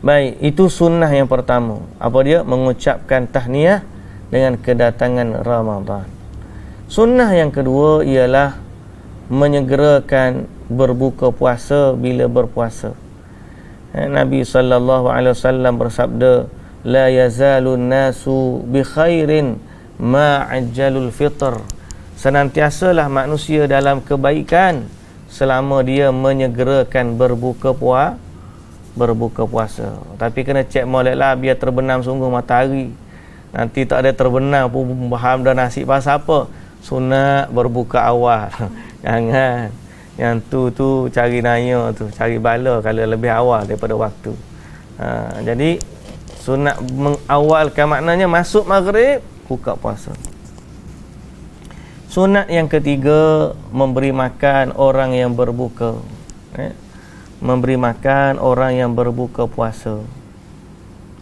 Baik, itu sunnah yang pertama. Apa dia? Mengucapkan tahniah dengan kedatangan Ramadan. Sunnah yang kedua ialah menyegerakan berbuka puasa bila berpuasa. Nabi SAW bersabda, la yazalun nasu bi khairin ma ajjalul fitr. Senantiasalah manusia dalam kebaikan selama dia menyegerakan berbuka puasa. Tapi kena cek molek lah biar terbenam sungguh matahari. Nanti tak ada terbenam pun faham dah nasib pasal apa. Sunat berbuka awal. Jangan. Yang tu cari naya tu, cari bala kalau lebih awal daripada waktu. Jadi sunat mengawalkan maknanya masuk maghrib buka puasa. Sunat yang ketiga, memberi makan orang yang berbuka. Memberi makan orang yang berbuka puasa.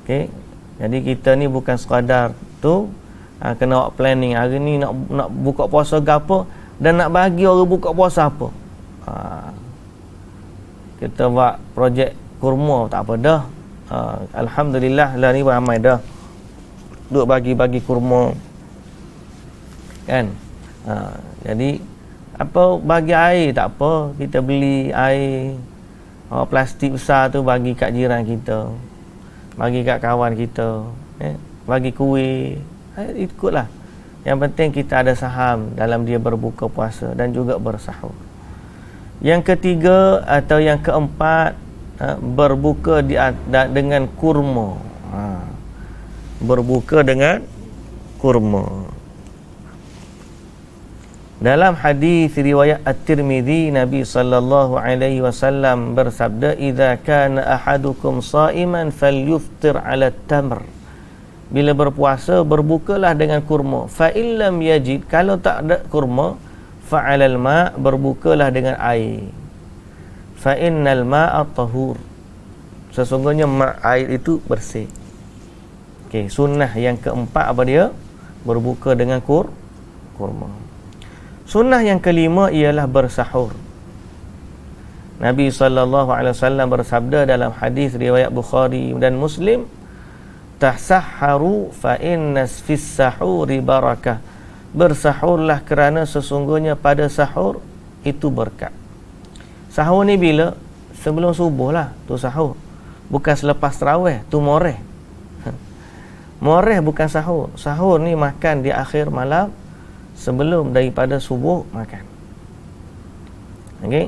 Okey. Jadi kita ni bukan sekadar tu kena buat planning hari ni nak buka puasa ke apa dan nak bagi orang buka puasa apa. Kita buat projek kurma tak apa dah. Alhamdulillah lah ni ramai dah duk bagi-bagi kurma kan. Jadi apa bagi air tak apa, kita beli air plastik besar tu bagi kat jiran kita, bagi kat kawan kita, bagi kuih, ikutlah. Yang penting kita ada saham dalam dia berbuka puasa dan juga bersahur. Yang ketiga atau yang keempat, berbuka dengan kurma. Berbuka dengan kurma. Dalam hadis riwayat At-Tirmizi, Nabi SAW bersabda, "Idza kana ahadukum sha'iman falyuftir 'ala at-tamr." Bila berpuasa, berbukalah dengan kurma. Fa illam yajid, kalau tak ada kurma, fa 'alal ma', berbukalah dengan air. Fa innal ma'a tahur. Sesungguhnya air itu bersih. Okey, sunnah yang keempat apa dia? Berbuka dengan kurma. Sunnah yang kelima ialah bersahur. Nabi SAW bersabda dalam hadis riwayat Bukhari dan Muslim, "Tasahharu fa inna fis sahuri barakah." Bersahurlah kerana sesungguhnya pada sahur itu berkat. Sahur ni bila? Sebelum subuh lah tu sahur. Bukan selepas tarawih, tu moreh. Moreh bukan sahur. Sahur ni makan di akhir malam sebelum daripada subuh makan. Okey.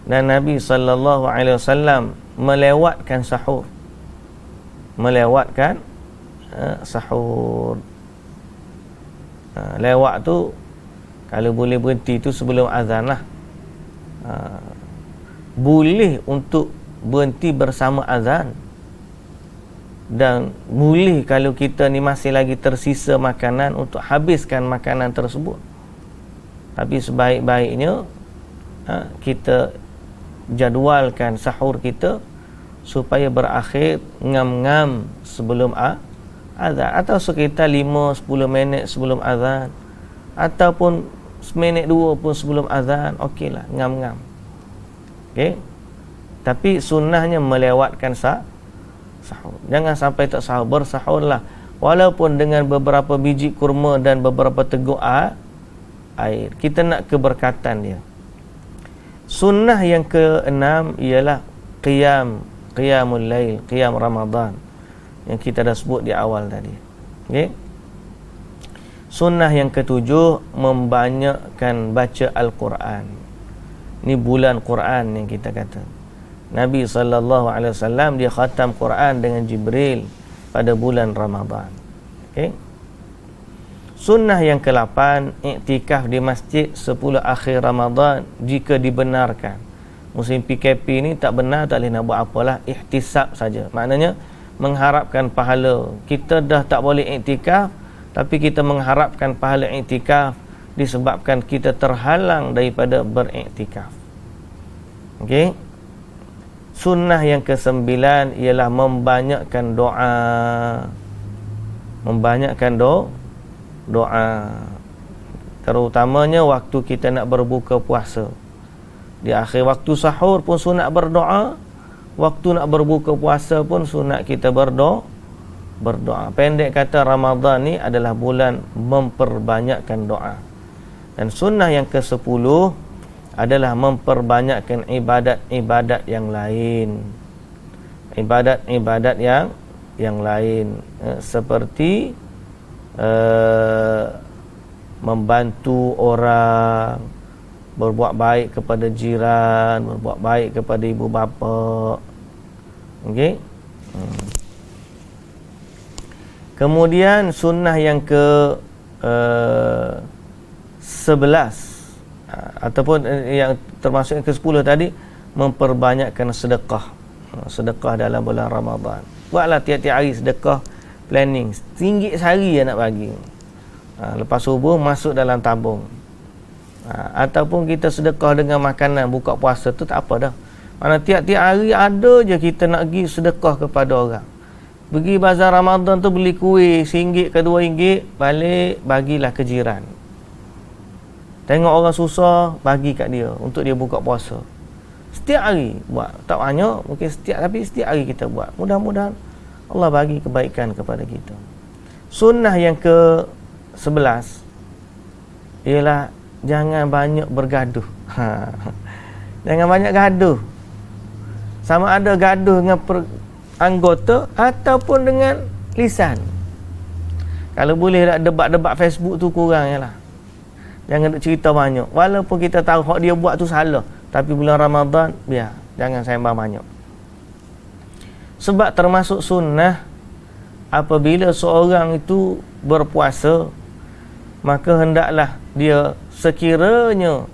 Dan Nabi SAW melewatkan sahur. Melewatkan sahur. Lewat tu kalau boleh berhenti tu sebelum azan lah. Boleh untuk berhenti bersama azan. dan boleh kalau kita ni masih lagi tersisa makanan untuk habiskan makanan tersebut. Tapi sebaik-baiknya kita jadualkan sahur kita supaya berakhir ngam-ngam sebelum azan, atau sekitar 5-10 minit sebelum azan, ataupun seminit 2 pun sebelum azan, okeylah, ngam-ngam. Okey. Tapi sunnahnya melewatkan sahur. Jangan sampai tak sahur, bersahurlah walaupun dengan beberapa biji kurma dan beberapa teguk air. Kita nak keberkatan dia. Sunnah yang ke-6 ialah qiyamul lail, qiyam Ramadan yang kita dah sebut di awal tadi. Okey. Sunnah yang ke-7, membanyakkan baca Al-Quran. Ni bulan Quran yang kita kata. Nabi SAW dia khatam Quran dengan Jibril pada bulan Ramadan. Okey. Sunnah yang ke-8, iktikaf di masjid 10 akhir Ramadan jika dibenarkan. Musim PKP ni tak benar, tak boleh nak buat apalah, ihtisab saja. Maknanya mengharapkan pahala. Kita dah tak boleh iktikaf, tapi kita mengharapkan pahala iktikaf disebabkan kita terhalang daripada beriktikaf. Okey. Sunnah yang ke-9 ialah membanyakkan doa. Membanyakkan doa. Terutamanya waktu kita nak berbuka puasa. Di akhir waktu sahur pun sunat berdoa. Waktu nak berbuka puasa pun sunat kita berdoa. Pendek kata, Ramadan ni adalah bulan memperbanyakkan doa. Dan sunnah yang ke-10 adalah memperbanyakkan ibadat-ibadat yang lain. Ibadat-ibadat yang lain, seperti membantu orang, berbuat baik kepada jiran, berbuat baik kepada ibu bapa. Okey. Kemudian sunnah yang ke 11 ataupun yang termasuk yang ke-10 tadi, memperbanyakkan sedekah. Sedekah dalam bulan Ramadan. Buatlah tiap-tiap hari sedekah, planning RM1 sehari nak bagi. Lepas subuh masuk dalam tabung. Ataupun kita sedekah dengan makanan buka puasa tu tak apa dah. Mana tiap-tiap hari ada je kita nak pergi sedekah kepada orang. Pergi bazar Ramadan tu beli kuih RM1 ke RM2, balik bagilah ke jiran. Tengok orang susah, bagi kat dia untuk dia buka puasa. Setiap hari buat. Tak banyak, mungkin tapi setiap hari kita buat. Mudah-mudahan Allah bagi kebaikan kepada kita. Sunnah yang ke-11 ialah jangan banyak bergaduh. Jangan banyak gaduh. Sama ada gaduh dengan anggota ataupun dengan lisan. Kalau boleh tak debat-debat Facebook tu kurang je lah. Jangan nak cerita banyak. Walaupun kita tahu hak dia buat tu salah, tapi bulan Ramadan biar, jangan sembang banyak. Sebab termasuk sunnah, apabila seorang itu berpuasa, maka hendaklah dia, sekiranya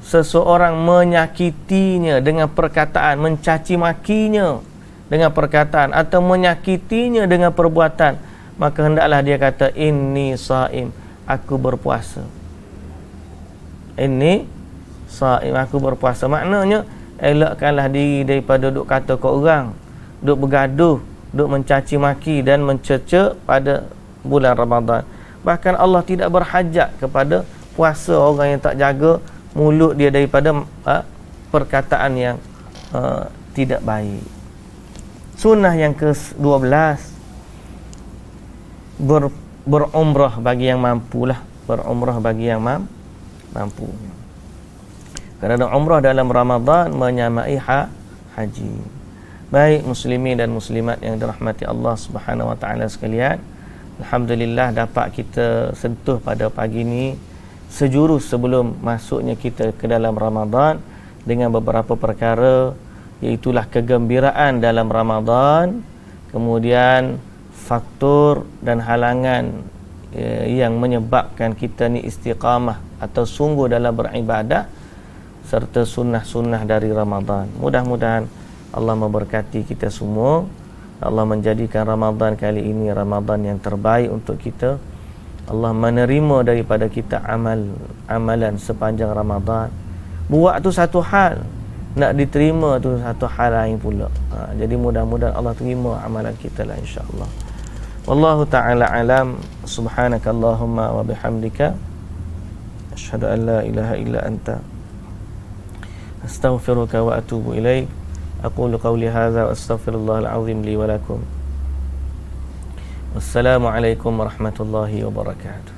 seseorang menyakitinya dengan perkataan, mencaci makinya dengan perkataan, atau menyakitinya dengan perbuatan, maka hendaklah dia kata, inni saim, aku berpuasa. Ini saim, aku berpuasa. Maknanya elakkanlah diri daripada duk kata ke orang, duk bergaduh, duk mencaci maki dan mencerca pada bulan Ramadan. Bahkan Allah tidak berhajat kepada puasa orang yang tak jaga mulut dia daripada perkataan yang tidak baik. Sunnah yang ke-12, berumrah bagi yang mampulah. Berumrah bagi yang mampu. Kerana umrah dalam Ramadan menyamai haji. Baik muslimin dan muslimat yang dirahmati Allah Subhanahu wa taala sekalian, alhamdulillah dapat kita sentuh pada pagi ini sejurus sebelum masuknya kita ke dalam Ramadan dengan beberapa perkara, iaitulah kegembiraan dalam Ramadan, kemudian faktor dan halangan yang menyebabkan kita ni istiqamah atau sungguh dalam beribadah, serta sunnah-sunnah dari Ramadan. Mudah-mudahan Allah memberkati kita semua. Allah menjadikan Ramadan kali ini Ramadan yang terbaik untuk kita. Allah menerima daripada kita amalan sepanjang Ramadan. Buat tu satu hal, nak diterima tu satu hal lain pula. Jadi mudah-mudahan Allah terima amalan kita lah, insya-Allah. Wallahu ta'ala alam. Subhanakallahumma wa bihamdika asyhadu an la ilaha illa anta astaghfiruka wa atubu ilaik. Aqulu qawli hadza wa astaghfirullahal azim li wa lakum. Wassalamu alaikum warahmatullahi wabarakatuh.